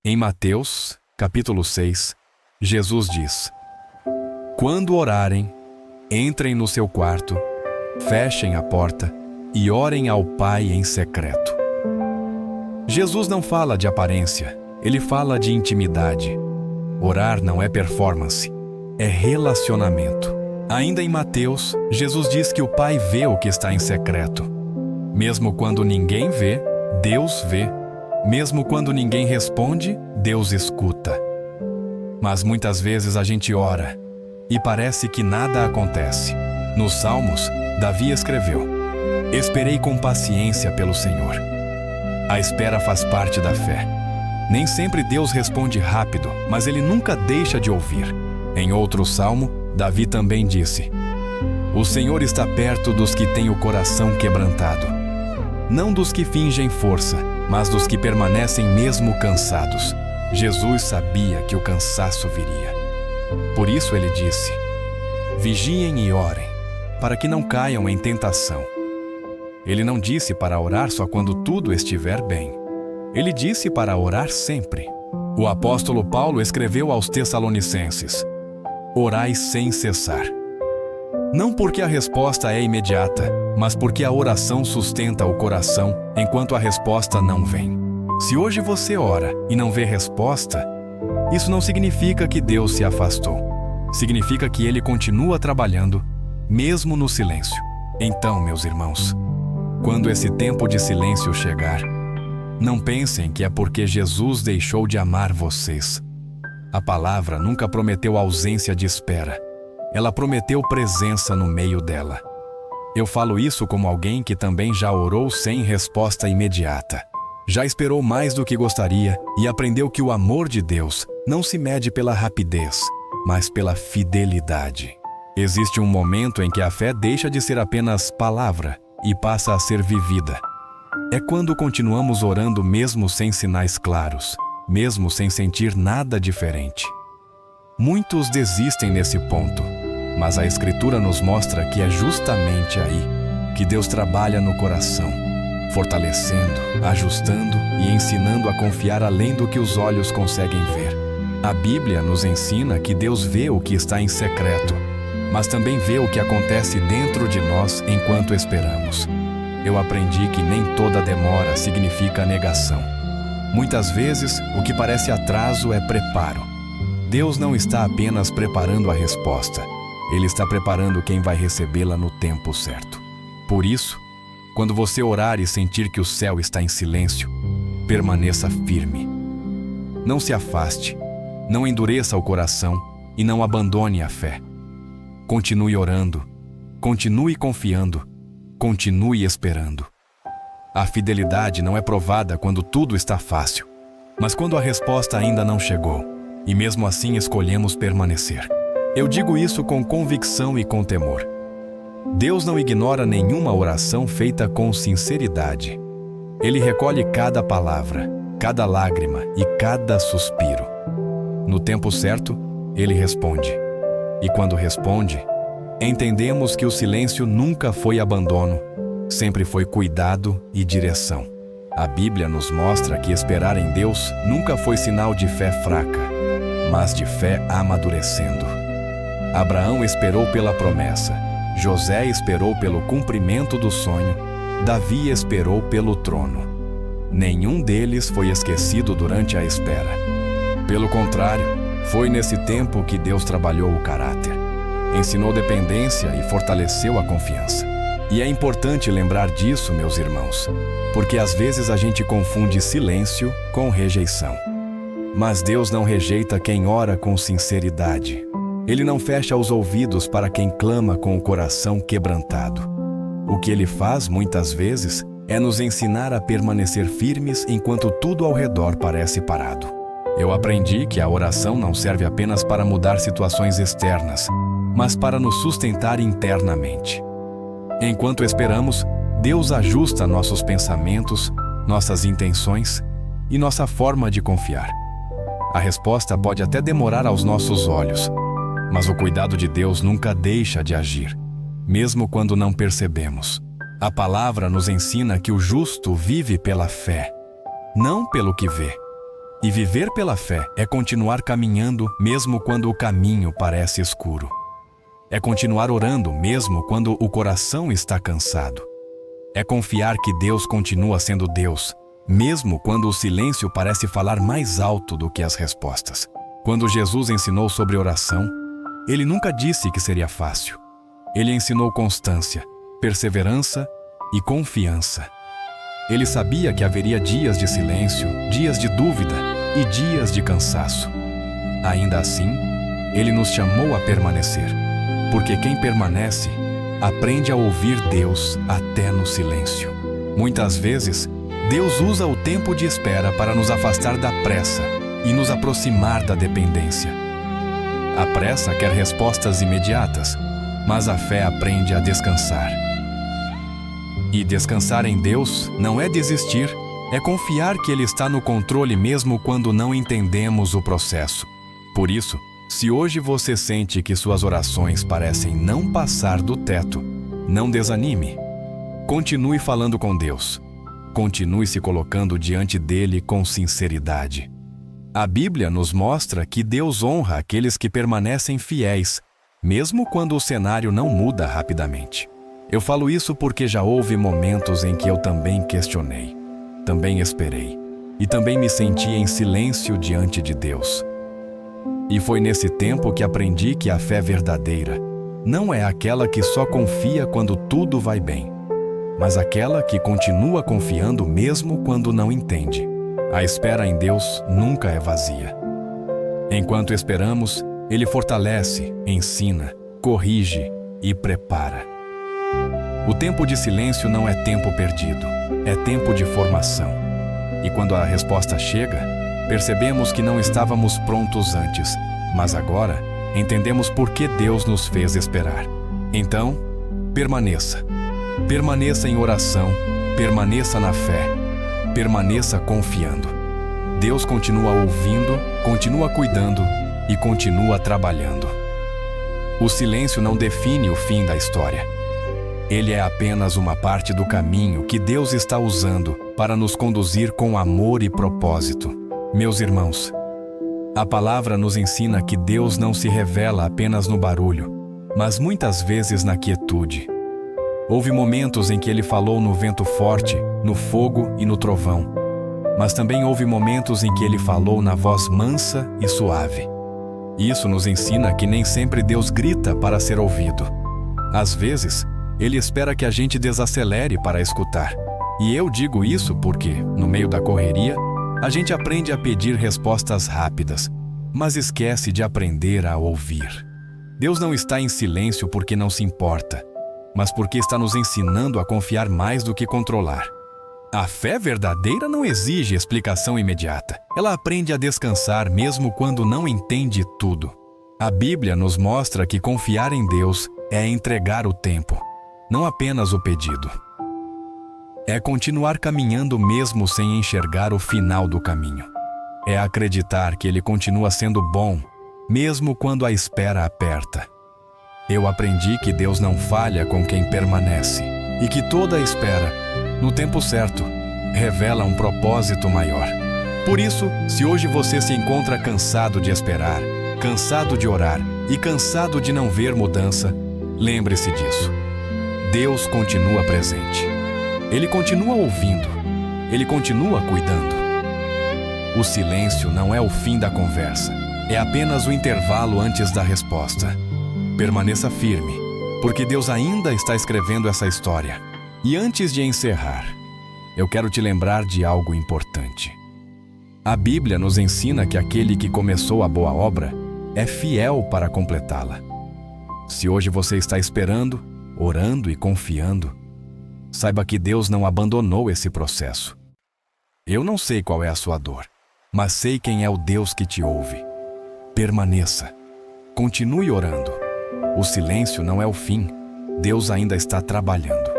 Em Mateus, capítulo 6, Jesus diz: Quando orarem, entrem no seu quarto, fechem a porta e orem ao Pai em secreto. Jesus não fala de aparência, ele fala de intimidade. Orar não é performance, é relacionamento. Ainda em Mateus, Jesus diz que o Pai vê o que está em secreto. Mesmo quando ninguém vê, Deus vê. Mesmo quando ninguém responde, Deus escuta. Mas muitas vezes a gente ora e parece que nada acontece. Nos Salmos, Davi escreveu: Esperei com paciência pelo Senhor. A espera faz parte da fé. Nem sempre Deus responde rápido, mas Ele nunca deixa de ouvir. Em outro salmo, Davi também disse: O Senhor está perto dos que têm o coração quebrantado. Não dos que fingem força, mas dos que permanecem mesmo cansados. Jesus sabia que o cansaço viria. Por isso ele disse: Vigiem e orem, para que não caiam em tentação. Ele não disse para orar só quando tudo estiver bem. Ele disse para orar sempre. O apóstolo Paulo escreveu aos Tessalonicenses: Orai sem cessar. Não porque a resposta é imediata, mas porque a oração sustenta o coração enquanto a resposta não vem. Se hoje você ora e não vê resposta, isso não significa que Deus se afastou. Significa que Ele continua trabalhando, mesmo no silêncio. Então, meus irmãos, quando esse tempo de silêncio chegar, não pensem que é porque Jesus deixou de amar vocês. A palavra nunca prometeu ausência de espera. Ela prometeu presença no meio dela. Eu falo isso como alguém que também já orou sem resposta imediata. Já esperou mais do que gostaria e aprendeu que o amor de Deus não se mede pela rapidez, mas pela fidelidade. Existe um momento em que a fé deixa de ser apenas palavra e passa a ser vivida. É quando continuamos orando mesmo sem sinais claros, mesmo sem sentir nada diferente. Muitos desistem nesse ponto, mas a Escritura nos mostra que é justamente aí que Deus trabalha no coração, fortalecendo, ajustando e ensinando a confiar além do que os olhos conseguem ver. A Bíblia nos ensina que Deus vê o que está em secreto, mas também vê o que acontece dentro de nós enquanto esperamos. Eu aprendi que nem toda demora significa negação. Muitas vezes, o que parece atraso é preparo. Deus não está apenas preparando a resposta, Ele está preparando quem vai recebê-la no tempo certo. Por isso, quando você orar e sentir que o céu está em silêncio, permaneça firme. Não se afaste, não endureça o coração e não abandone a fé. Continue orando, continue confiando, continue esperando. A fidelidade não é provada quando tudo está fácil, mas quando a resposta ainda não chegou, e mesmo assim escolhemos permanecer. Eu digo isso com convicção e com temor. Deus não ignora nenhuma oração feita com sinceridade. Ele recolhe cada palavra, cada lágrima e cada suspiro. No tempo certo, Ele responde. E quando responde, entendemos que o silêncio nunca foi abandono, sempre foi cuidado e direção. A Bíblia nos mostra que esperar em Deus nunca foi sinal de fé fraca, mas de fé amadurecendo. Abraão esperou pela promessa, José esperou pelo cumprimento do sonho, Davi esperou pelo trono. Nenhum deles foi esquecido durante a espera. Pelo contrário, foi nesse tempo que Deus trabalhou o caráter, ensinou dependência e fortaleceu a confiança. E é importante lembrar disso, meus irmãos, porque às vezes a gente confunde silêncio com rejeição. Mas Deus não rejeita quem ora com sinceridade. Ele não fecha os ouvidos para quem clama com o coração quebrantado. O que Ele faz, muitas vezes, é nos ensinar a permanecer firmes enquanto tudo ao redor parece parado. Eu aprendi que a oração não serve apenas para mudar situações externas, mas para nos sustentar internamente. Enquanto esperamos, Deus ajusta nossos pensamentos, nossas intenções e nossa forma de confiar. A resposta pode até demorar aos nossos olhos, mas o cuidado de Deus nunca deixa de agir, mesmo quando não percebemos. A palavra nos ensina que o justo vive pela fé, não pelo que vê. E viver pela fé é continuar caminhando mesmo quando o caminho parece escuro. É continuar orando mesmo quando o coração está cansado. É confiar que Deus continua sendo Deus, mesmo quando o silêncio parece falar mais alto do que as respostas. Quando Jesus ensinou sobre oração, ele nunca disse que seria fácil. Ele ensinou constância, perseverança e confiança. Ele sabia que haveria dias de silêncio, dias de dúvida e dias de cansaço. Ainda assim, ele nos chamou a permanecer, porque quem permanece aprende a ouvir Deus até no silêncio. Muitas vezes, Deus usa o tempo de espera para nos afastar da pressa e nos aproximar da dependência. A pressa quer respostas imediatas, mas a fé aprende a descansar. E descansar em Deus não é desistir, é confiar que Ele está no controle mesmo quando não entendemos o processo. Por isso, se hoje você sente que suas orações parecem não passar do teto, não desanime. Continue falando com Deus. Continue se colocando diante dele com sinceridade. A Bíblia nos mostra que Deus honra aqueles que permanecem fiéis, mesmo quando o cenário não muda rapidamente. Eu falo isso porque já houve momentos em que eu também questionei, também esperei e também me senti em silêncio diante de Deus. E foi nesse tempo que aprendi que a fé verdadeira não é aquela que só confia quando tudo vai bem, mas aquela que continua confiando mesmo quando não entende. A espera em Deus nunca é vazia. Enquanto esperamos, Ele fortalece, ensina, corrige e prepara. O tempo de silêncio não é tempo perdido, é tempo de formação. E quando a resposta chega, percebemos que não estávamos prontos antes, mas agora entendemos por que Deus nos fez esperar. Então, permaneça. Permaneça em oração, permaneça na fé, permaneça confiando. Deus continua ouvindo, continua cuidando e continua trabalhando. O silêncio não define o fim da história. Ele é apenas uma parte do caminho que Deus está usando para nos conduzir com amor e propósito. Meus irmãos, a palavra nos ensina que Deus não se revela apenas no barulho, mas muitas vezes na quietude. Houve momentos em que Ele falou no vento forte, no fogo e no trovão, mas também houve momentos em que Ele falou na voz mansa e suave. Isso nos ensina que nem sempre Deus grita para ser ouvido. Às vezes, Ele espera que a gente desacelere para escutar. E eu digo isso porque, no meio da correria, a gente aprende a pedir respostas rápidas, mas esquece de aprender a ouvir. Deus não está em silêncio porque não se importa, mas porque está nos ensinando a confiar mais do que controlar. A fé verdadeira não exige explicação imediata. Ela aprende a descansar mesmo quando não entende tudo. A Bíblia nos mostra que confiar em Deus é entregar o tempo, não apenas o pedido. É continuar caminhando mesmo sem enxergar o final do caminho. É acreditar que Ele continua sendo bom, mesmo quando a espera aperta. Eu aprendi que Deus não falha com quem permanece e que toda a espera, no tempo certo, revela um propósito maior. Por isso, se hoje você se encontra cansado de esperar, cansado de orar e cansado de não ver mudança, lembre-se disso. Deus continua presente. Ele continua ouvindo. Ele continua cuidando. O silêncio não é o fim da conversa. É apenas o intervalo antes da resposta. Permaneça firme, porque Deus ainda está escrevendo essa história. E antes de encerrar, eu quero te lembrar de algo importante. A Bíblia nos ensina que aquele que começou a boa obra é fiel para completá-la. Se hoje você está esperando, orando e confiando, saiba que Deus não abandonou esse processo. Eu não sei qual é a sua dor, mas sei quem é o Deus que te ouve. Permaneça. Continue orando. O silêncio não é o fim. Deus ainda está trabalhando.